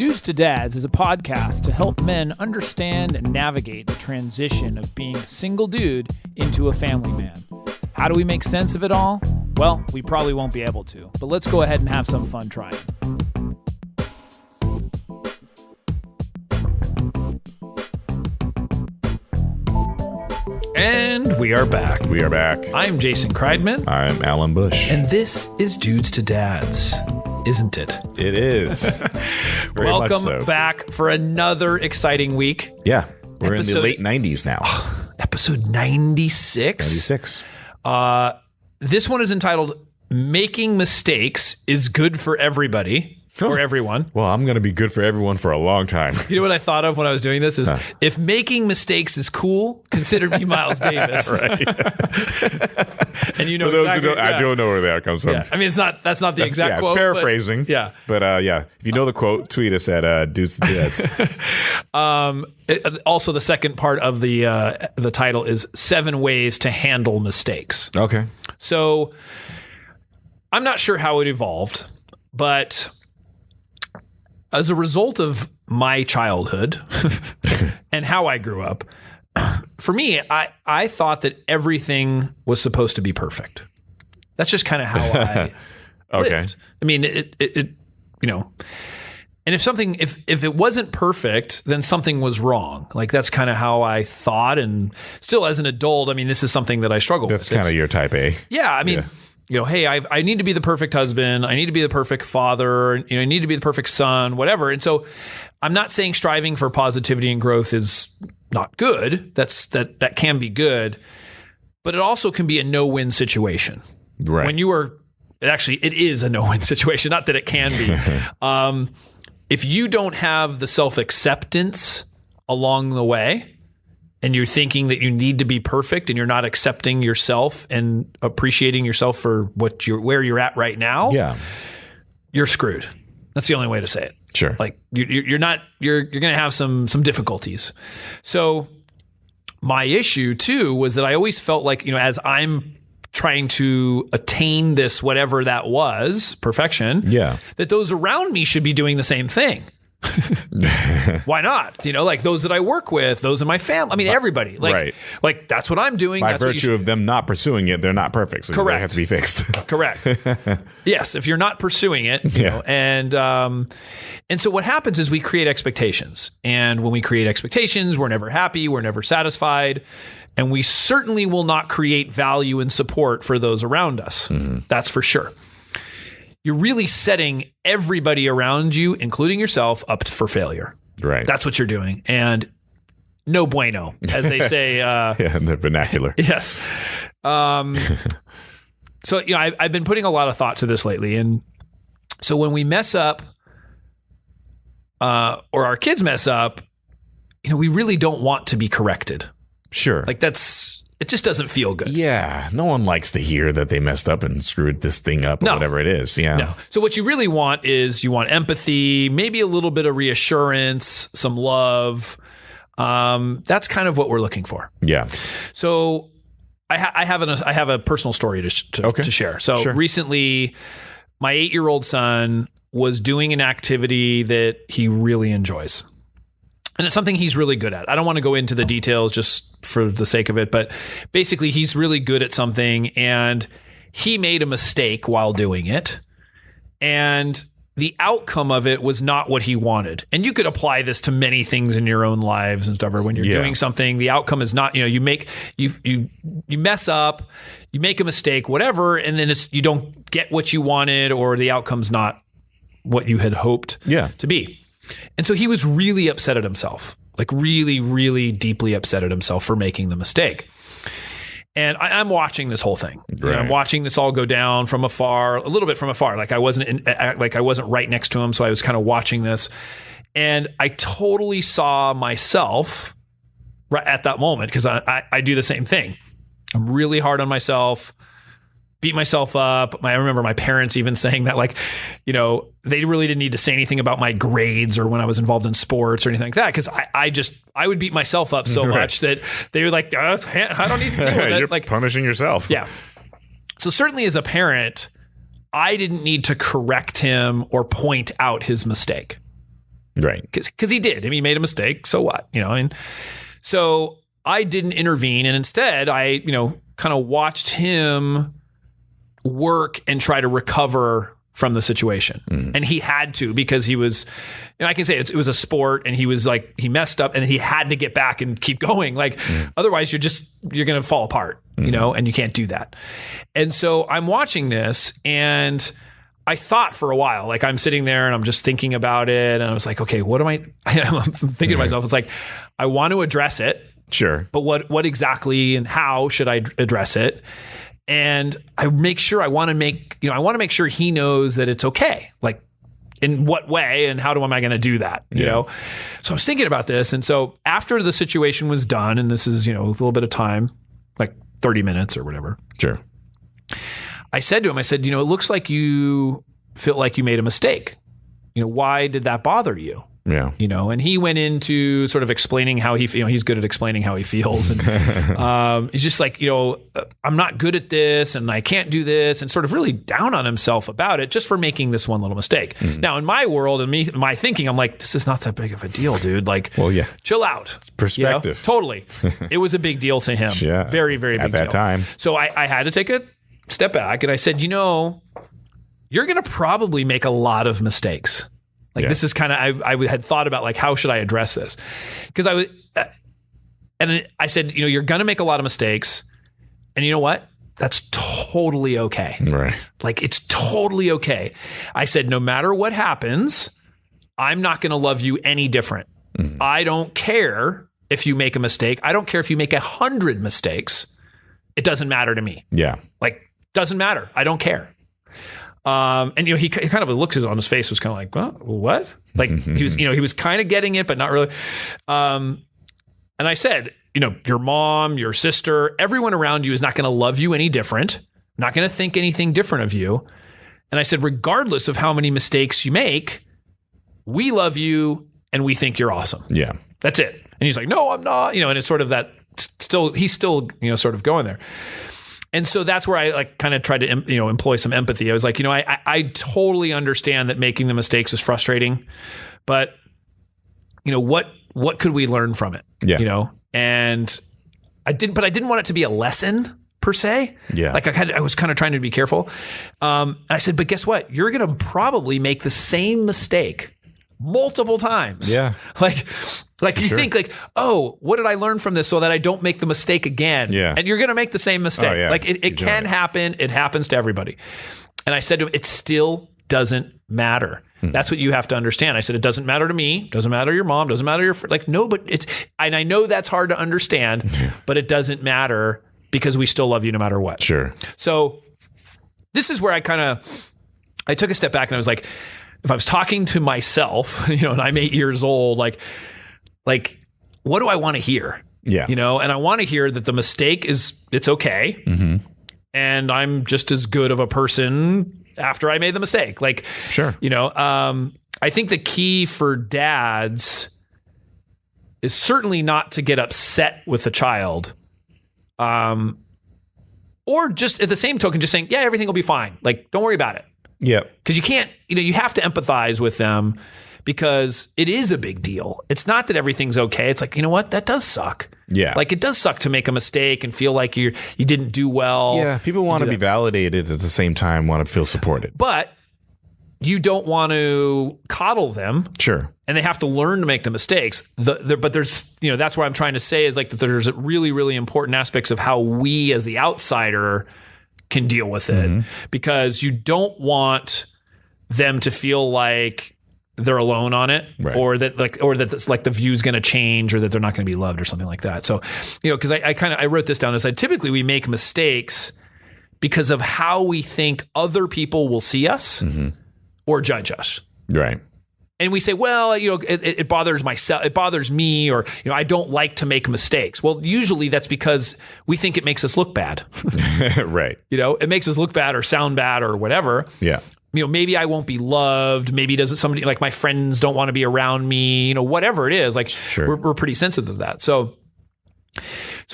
Dudes to Dads is a podcast to help men understand and navigate the transition of being a single dude into a family man. How do we make sense of it all? Well, we probably won't be able to, but let's go ahead and have some fun trying. And we are back. We are back. I'm Jason Kreidman. I'm Alan Bush. And this is Dudes to Dads, isn't it? It is. Very Welcome much so. back for another exciting week. Yeah. We're in the late 90s now. Episode 96. 96. This one is entitled Making Mistakes is Good for Everybody. Or everyone. Well, I'm going to be good for everyone for a long time. You know what I thought of when I was doing this is if making mistakes is cool, consider me Miles Davis. Right. And you know For those exactly, who don't, I don't know where that comes from. Yeah. I mean, that's not the exact quote. Paraphrasing. But, But if you know the quote, tweet us at Dudes to Dads. Also, the second part of the title is 7 Ways to Handle Mistakes. Okay. So I'm not sure how it evolved, but as a result of my childhood and how I grew up, for me, I thought that everything was supposed to be perfect. That's just kind of how I lived. I mean, it you know, and if it wasn't perfect, then something was wrong. Like that's kind of how I thought, and still as an adult, I mean, this is something that I struggle with. That's kind of your type A. Yeah, I mean. Yeah. You know, hey, I need to be the perfect husband. I need to be the perfect father. You know, I need to be the perfect son, whatever. And so I'm not saying striving for positivity and growth is not good. That can be good, but it also can be a no-win situation. Right. When it is a no-win situation. Not that it can be. If you don't have the self-acceptance along the way, and you're thinking that you need to be perfect and you're not accepting yourself and appreciating yourself for where you're at right now, you're screwed. That's the only way to say it. Sure. Like you're going to have some difficulties. So my issue too was that I always felt like, you know, as I'm trying to attain this, whatever that was, perfection, that those around me should be doing the same thing. Why not? You know, like those that I work with, those in my family. I mean, everybody. Like that's what I'm doing. By that's virtue of them not pursuing it, they're not perfect. So they have to be fixed. Correct. Yes, if you're not pursuing it, you know, and so what happens is we create expectations, and when we create expectations, we're never happy, we're never satisfied, and we certainly will not create value and support for those around us. Mm-hmm. That's for sure. You're really setting everybody around you, including yourself, up for failure. Right. That's what you're doing. And no bueno, as they say. In the vernacular. Yes. So, you know, I've been putting a lot of thought to this lately. And so when we mess up or our kids mess up, you know, we really don't want to be corrected. Sure. Like it just doesn't feel good. Yeah. No one likes to hear that they messed up and screwed this thing up or whatever it is. Yeah. No. So what you really want is you want empathy, maybe a little bit of reassurance, some love. That's kind of what we're looking for. Yeah. So I have a personal story to share. So recently my 8-year-old son was doing an activity that he really enjoys. And it's something he's really good at. I don't want to go into the details just for the sake of it, but basically he's really good at something, and he made a mistake while doing it. And the outcome of it was not what he wanted. And you could apply this to many things in your own lives and stuff. Or when you're doing something, the outcome is not, you know, you mess up, you make a mistake, whatever, and then you don't get what you wanted, or the outcome's not what you had hoped to be. And so he was really upset at himself, like really, really deeply upset at himself for making the mistake. And I'm watching this whole thing. Right. You know, I'm watching this all go down from afar, a little bit from afar. Like I wasn't right next to him, so I was kind of watching this. And I totally saw myself right at that moment, because I do the same thing. I'm really hard on myself. Beat myself up. I remember my parents even saying that, like, you know, they really didn't need to say anything about my grades or when I was involved in sports or anything like that, because I would beat myself up so much that they were like, I don't need to deal with it. You're like punishing yourself. Yeah. So certainly as a parent, I didn't need to correct him or point out his mistake. Right. Because he did. I mean, he made a mistake. So what? And so I didn't intervene. And instead, I, kind of watched him work and try to recover from the situation. And he had to, because he was, I can say it was a sport, and he was like, he messed up and he had to get back and keep going. Like, otherwise you're going to fall apart, and you can't do that. And so I'm watching this, and I thought for a while, like I'm sitting there and I'm just thinking about it. And I was like, okay, what am I'm thinking to myself, it's like, I want to address it. Sure. But what exactly and how should I address it? And I want to make sure he knows that it's okay. Like, in what way and how am I going to do that? You know? So I was thinking about this. And so after the situation was done, and this is, a little bit of time, like 30 minutes or whatever. Sure. I said to him, it looks like you feel like you made a mistake. Why did that bother you? Yeah. And he went into sort of explaining how he's good at explaining how he feels. And he's just like, I'm not good at this and I can't do this, and sort of really down on himself about it just for making this one little mistake. Now, in my world and my thinking, I'm like, this is not that big of a deal, dude. Like, well, yeah, chill out. It's perspective. Totally. It was a big deal to him. Yeah. Very, very big deal. At that time. So I had to take a step back, and I said, you're going to probably make a lot of mistakes. Like, this is kind of, I had thought about, like, how should I address this? Because I said, you're going to make a lot of mistakes, and you know what? That's totally okay. Right. Like, it's totally okay. I said, no matter what happens, I'm not going to love you any different. I don't care if you make a mistake. I don't care if you make 100 mistakes. It doesn't matter to me. Yeah. Like, doesn't matter. I don't care. And he kind of looks on his face was kind of like, well, what? Like, he was kind of getting it, but not really. And I said, your mom, your sister, everyone around you is not going to love you any different, not going to think anything different of you. And I said, regardless of how many mistakes you make, we love you and we think you're awesome. Yeah. That's it. And he's like, no, I'm not, and it's sort of that he's still, sort of going there. And so that's where I like kind of tried to, employ some empathy. I was like, I totally understand that making the mistakes is frustrating, but what could we learn from it? Yeah. And I didn't want it to be a lesson per se. Yeah. Like I was kind of trying to be careful. And I said, but guess what? You're going to probably make the same mistake multiple times. Yeah. Like you think like, oh, what did I learn from this so that I don't make the mistake again? Yeah. And you're going to make the same mistake. Oh, yeah. Like it can happen. It happens to everybody. And I said to him, it still doesn't matter. That's what you have to understand. I said, it doesn't matter to me. Doesn't matter to your mom. Doesn't matter to your like, no, but and I know that's hard to understand, but it doesn't matter because we still love you no matter what. Sure. So this is where I took a step back and I was like, if I was talking to myself, and I'm 8 years old, like, what do I want to hear? Yeah. And I want to hear that the mistake it's okay. And I'm just as good of a person after I made the mistake. Like, sure. I think the key for dads is certainly not to get upset with the child. Or just at the same token, just saying, yeah, everything will be fine. Like, don't worry about it. Yeah. Because you can't, you have to empathize with them because it is a big deal. It's not that everything's okay. It's like, you know what? That does suck. Yeah. Like, it does suck to make a mistake and feel like you didn't do well. Yeah. People want to be validated at the same time, want to feel supported. But you don't want to coddle them. Sure. And they have to learn to make the mistakes. But there's, that's what I'm trying to say is like that there's really, really important aspects of how we as the outsider can deal with it, because you don't want them to feel like they're alone on it, right, or that the view's going to change, or that they're not going to be loved, or something like that. So, because I wrote this down as typically we make mistakes because of how we think other people will see us or judge us, right? And we say, well, it bothers myself, it bothers me, or, I don't like to make mistakes. Well, usually that's because we think it makes us look bad. Right. It makes us look bad or sound bad or whatever. Yeah. Maybe I won't be loved. Maybe somebody like my friends don't want to be around me, whatever it is. Like, sure, we're pretty sensitive to that. So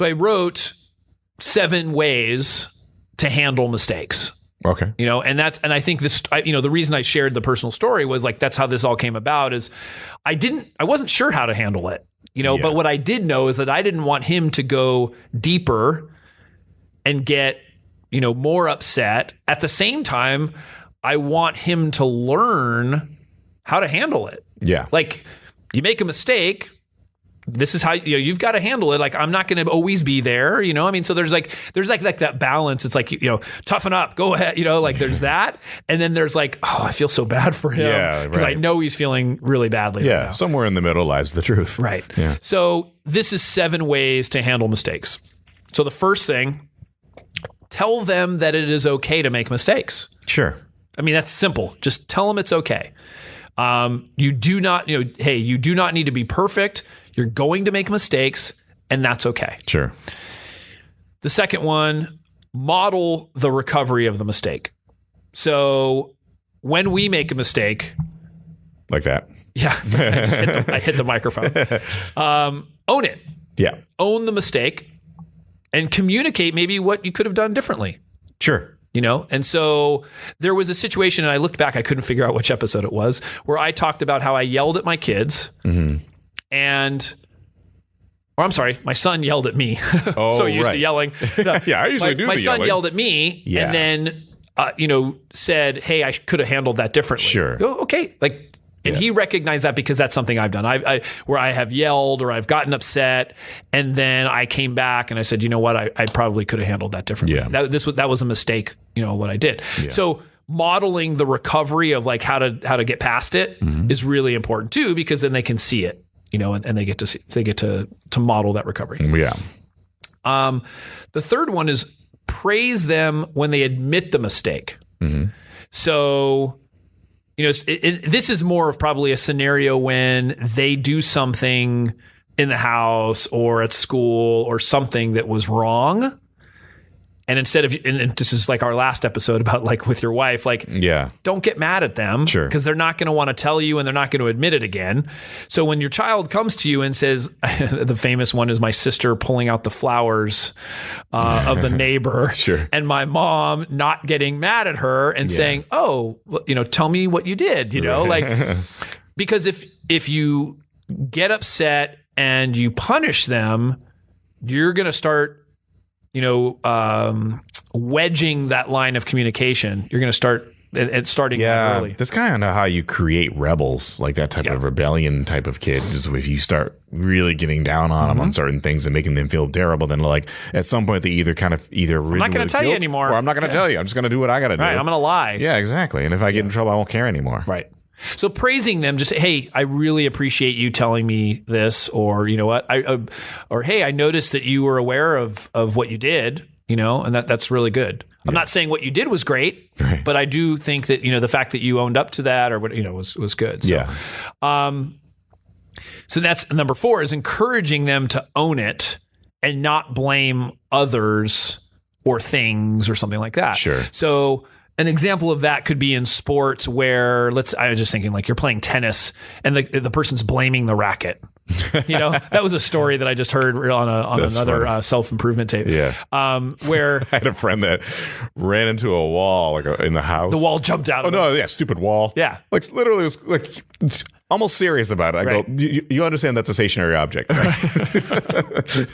I wrote 7 ways to handle mistakes. Okay. And I think this, the reason I shared the personal story was like, that's how this all came about is I wasn't sure how to handle it, but what I did know is that I didn't want him to go deeper and get, more upset. At the same time, I want him to learn how to handle it. Yeah. Like you make a mistake. This is how you've got to handle it. Like I'm not going to always be there, so there's like that balance. It's like, toughen up, go ahead, like there's that. And then there's like, oh, I feel so bad for him. Yeah, because I know he's feeling really badly. Yeah. Right now. Somewhere in the middle lies the truth. Right. Yeah. So this is 7 ways to handle mistakes. So the first thing, tell them that it is okay to make mistakes. Sure. I mean, that's simple. Just tell them it's okay. You do not, hey, you do not need to be perfect. You're going to make mistakes, and that's okay. Sure. The second one, model the recovery of the mistake. So when we make a mistake, like that. Yeah, I hit the microphone. Own it. Yeah. Own the mistake and communicate maybe what you could have done differently. Sure. And so there was a situation, and I looked back, I couldn't figure out which episode it was, where I talked about how I yelled at my kids. Mm-hmm. I'm sorry, my son yelled at me. Oh, so used to yelling. Yeah, I usually do my the son yelling. yelled at me and then, said, hey, I could have handled that differently. Sure. Oh, okay. And he recognized that because that's something I've done. I where I have yelled or I've gotten upset, and then I came back and I said, you know what, I probably could have handled that differently. Yeah. That was a mistake, what I did. Yeah. So modeling the recovery of like how to get past it is really important too, because then they can see it, and they get to model that recovery. Yeah. The third one is praise them when they admit the mistake. Mm-hmm. So. This is more of probably a scenario when they do something in the house or at school or something that was wrong. And instead of, and this is like our last episode about like with your wife, like, don't get mad at them. Sure. Because they're not going to want to tell you and they're not going to admit it again. So when your child comes to you and says, the famous one is my sister pulling out the flowers of the neighbor. Sure. And my mom not getting mad at her and saying, oh, tell me what you did, like, because if you get upset and you punish them, you're going to start wedging that line of communication. You're going to start starting early. That's kind of how you create rebels, like that type of rebellion type of kid. Is if you start really getting down on them on certain things and making them feel terrible, then like at some point they either I'm not going to tell you anymore, or I'm not going to tell you. I'm just going to do what I got to do. Right, I'm going to lie. Yeah, exactly. And if I get in trouble, I won't care anymore. Right. So praising them, just say, hey, I really appreciate you telling me this, or you know what, or hey, I noticed that you were aware of what you did, and that's really good. I'm not saying what you did was great, but I do think that the fact that you owned up to that or what was good. So, so that's number 4 is encouraging them to own it and not blame others or things or something like that. Sure. So. An example of that could be in sports where I was just thinking like you're playing tennis and the person's blaming the racket. That was a story that I just heard on another self-improvement tape. Yeah. Where I had a friend that ran into a wall in the house. The wall jumped out. Oh no! Yeah, stupid wall. Yeah. Like literally, it was like almost serious about it. I go, you understand that's a stationary object, right?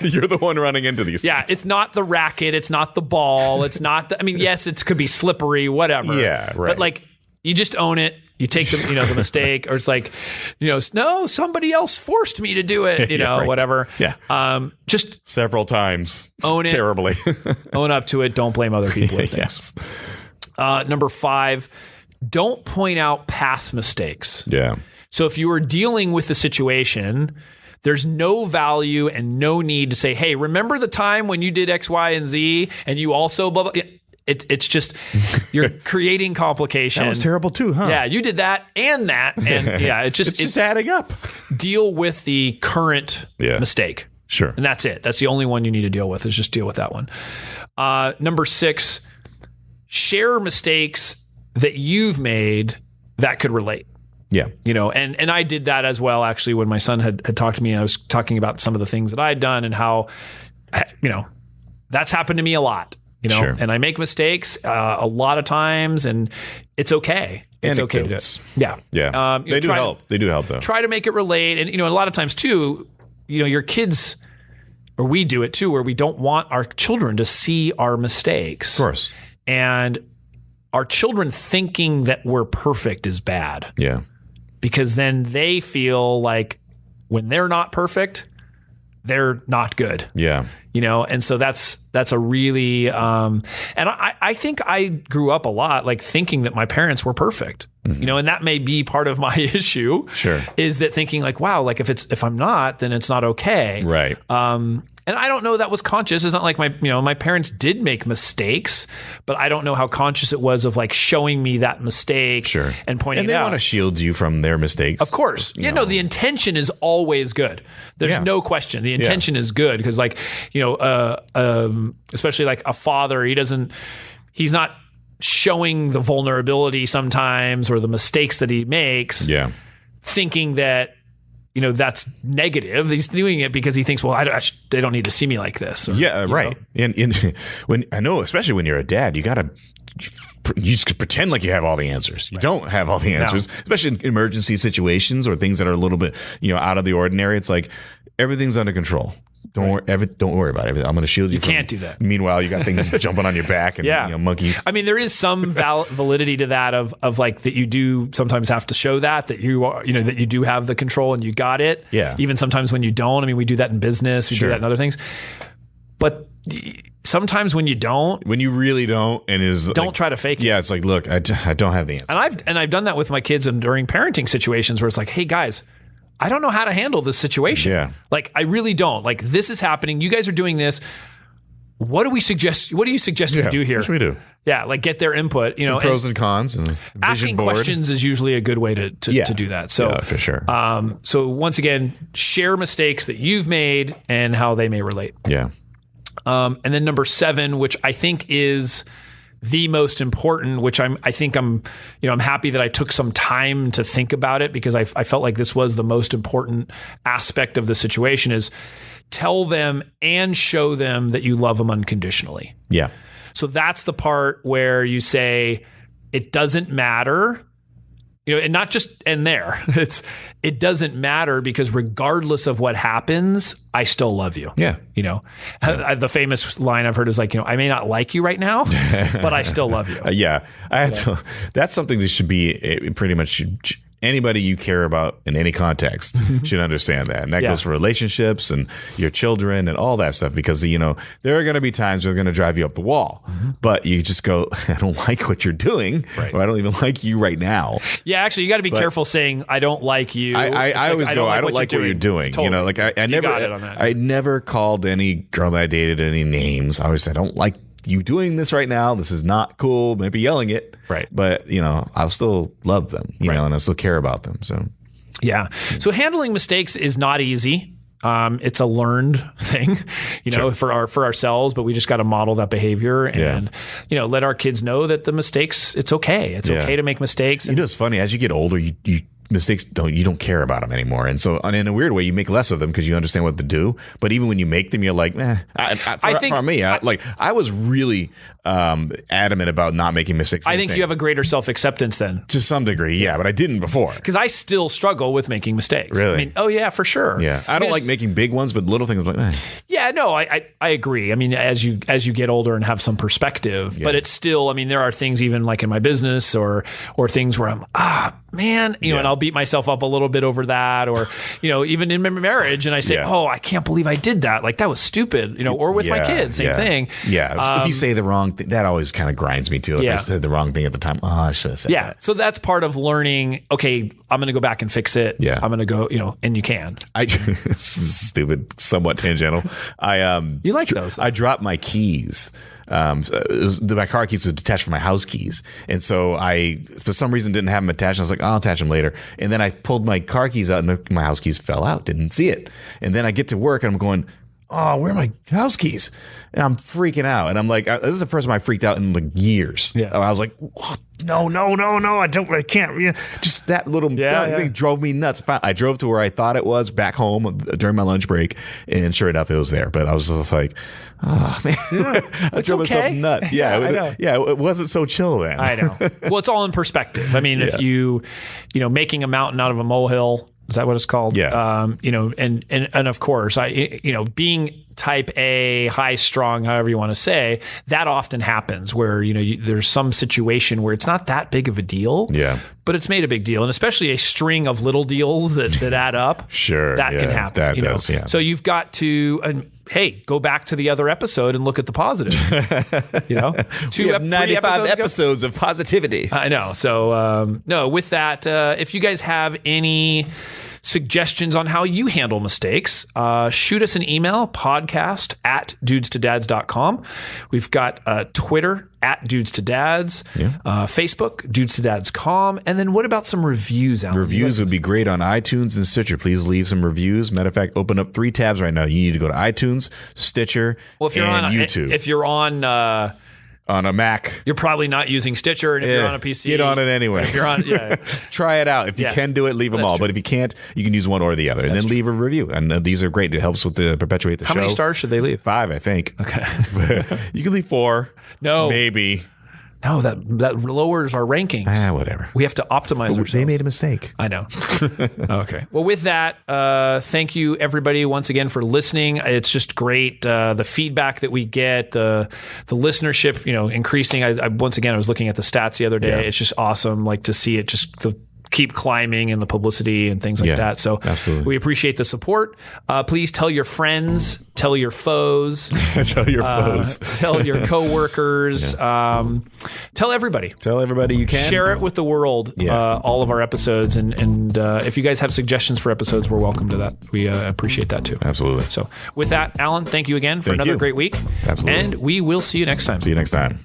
You're the one running into these things. It's not the racket. It's not the ball. It's not yes, it could be slippery, whatever. Yeah, right. But like, you just own it. You take the mistake, or it's like, no, somebody else forced me to do it, whatever. Yeah. Just several times. Own it. Terribly. Own up to it. Don't blame other people with things. Yes. Number 5, don't point out past mistakes. Yeah. So if you are dealing with the situation, there's no value and no need to say, hey, remember the time when you did X, Y, and Z and you also blah, blah. It's just you're creating complication. That was terrible too, huh? Yeah, you did that and that. And it's just adding up. Deal with the current mistake. Sure. And that's it. That's the only one you need to deal with is just deal with that one. Number 6, share mistakes that you've made that could relate. Yeah. And I did that as well, actually, when my son had talked to me. I was talking about some of the things that I'd done and how, that's happened to me a lot. Sure. and I make mistakes a lot of times, and it's okay. It's okay to do it. Yeah. Yeah. They do help. They do help, though. Try to make it relate. And, a lot of times, too, your kids, or we do it, too, where we don't want our children to see our mistakes. Of course. And our children thinking that we're perfect is bad. Yeah. Because then they feel like when they're not perfect, they're not good. Yeah. And so that's a really, and I think I grew up a lot like thinking that my parents were perfect, and that may be part of my issue. Sure. Is that thinking like, wow, like if I'm not, then it's not okay. Right. And I don't know that was conscious. It's not like my parents did make mistakes, but I don't know how conscious it was of like showing me that mistake and pointing it out. And they want to shield you from their mistakes. Of course. No, the intention is always good. There's no question. The intention is good because like, especially like a father, he's not showing the vulnerability sometimes or the mistakes that he makes, thinking that, that's negative. He's doing it because he thinks, well, they don't need to see me like this. Or, right. And when I know, especially when you're a dad, you just pretend like you have all the answers. You don't have all the answers, especially in emergency situations or things that are a little bit, out of the ordinary. It's like everything's under control. Don't worry about it. I'm going to shield you. You can't do that. Meanwhile, you got things jumping on your back and monkeys. I mean, there is some validity to that of like that you do sometimes have to show that you are, that you do have the control and you got it. Yeah. Even sometimes when you don't. I mean, we do that in business. We do that in other things. But sometimes when you really don't, and don't try to fake it. Yeah, it's like, look, I don't have the answer. And I've done that with my kids and during parenting situations where it's like, hey guys, I don't know how to handle this situation. Yeah. Like, I really don't. Like, this is happening. You guys are doing this. What do you suggest we do here? What should we do? Yeah, like get their input. Some pros and cons. And asking questions is usually a good way to do that. So for sure. So once again, share mistakes that you've made and how they may relate. Yeah. And then number 7, which I think is the most important, which I'm happy that I took some time to think about it because I felt like this was the most important aspect of the situation is tell them and show them that you love them unconditionally. Yeah. So that's the part where you say it doesn't matter, and not just end there. It doesn't matter because regardless of what happens, I still love you. Yeah. The famous line I've heard is like, I may not like you right now, but I still love you. That's something that should be pretty much anybody you care about in any context should understand that. And that goes for relationships and your children and all that stuff, because, there are going to be times they're going to drive you up the wall, but you just go, I don't like what you're doing, or I don't even like you right now. Yeah. Actually, you got to be careful saying, I don't like you. I always go, I don't like what you're doing. Totally. I never called any girl that I dated any names. I always said, I don't like you doing this right now. This is not cool. Maybe yelling it. Right. But, I'll still love them, and I still care about them. So, yeah. So handling mistakes is not easy. It's a learned thing, for ourselves, but we just got to model that behavior and, let our kids know that the mistakes, it's okay. It's okay to make mistakes. It's funny. As you get older, you mistakes you don't care about them anymore, and so in a weird way you make less of them because you understand what to do. But even when you make them, you're like, I was really adamant about not making mistakes. I think you have a greater self-acceptance then, to some degree, but I didn't before, because I still struggle with making mistakes. Really? I mean, oh yeah, for sure. Yeah, I don't like making big ones, but little things like yeah, no, I agree. I mean, as you get older and have some perspective, but it's still, I mean, there are things even like in my business or things where I'm man, and I'll beat myself up a little bit over that, or, even in my marriage, and I say, oh, I can't believe I did that. Like, that was stupid, or with my kids, same thing. Yeah. If you say the wrong thing, that always kind of grinds me too. If I said the wrong thing at the time, I should have said that. So that's part of learning, okay, I'm going to go back and fix it. Yeah. I'm going to go, and you can. This is stupid, somewhat tangential. You like those? I dropped my keys. My car keys were detached from my house keys, and so I, for some reason, didn't have them attached. I was like, I'll attach them later. And then I pulled my car keys out, and my house keys fell out. Didn't see it. And then I get to work, and I'm going, oh, where are my house keys? And I'm freaking out. And I'm like, this is the first time I freaked out in like years. Yeah. I was like, no, I can't. Just that little thing drove me nuts. I drove to where I thought it was back home during my lunch break. And sure enough, it was there. But I was just like, oh, man. I drove myself nuts. It wasn't so chill then. I know. Well, it's all in perspective. I mean, if you making a mountain out of a molehill, is that what it's called? Yeah. And of course, being type A, high strung, however you want to say, that often happens where, there's some situation where it's not that big of a deal. Yeah. But it's made a big deal. And especially a string of little deals that add up. Sure. That can happen. That does, yeah. So you've got to, go back to the other episode and look at the positive. We have 95 episodes of positivity. I know. So, no, with that, if you guys have any suggestions on how you handle mistakes, shoot us an email, podcast@dudestodads.com. We've got Twitter @dudestodads, Facebook, dudestodads.com. And then what about some reviews, Alan? Reviews would be great on iTunes and Stitcher. Please leave some reviews. Matter of fact, open up 3 tabs right now. You need to go to iTunes, Stitcher, and YouTube. If you're on a Mac, you're probably not using Stitcher, and if you're on a PC, get on it anyway. If you're on, try it out. If you can do it, leave them all. True. But if you can't, you can use one or the other, and then leave a review. And these are great. It helps with the perpetuate the show. How many stars should they leave? 5, I think. Okay, you can leave 4. No, maybe. No, that lowers our rankings. Whatever. We have to optimize ourselves. They made a mistake. I know. Okay. Well, with that, thank you everybody once again for listening. It's just great. The feedback that we get, the listenership, increasing. I once again, I was looking at the stats the other day. Yeah. It's just awesome. Like to see it just keep climbing and the publicity and things like that. So absolutely. We appreciate the support. Please tell your friends, tell your foes, tell your coworkers, tell everybody. Tell everybody you can. Share it with the world, all of our episodes. And if you guys have suggestions for episodes, we're welcome to that. We appreciate that too. Absolutely. So with that, Alan, thank you again for another great week. Absolutely. And we will see you next time. See you next time.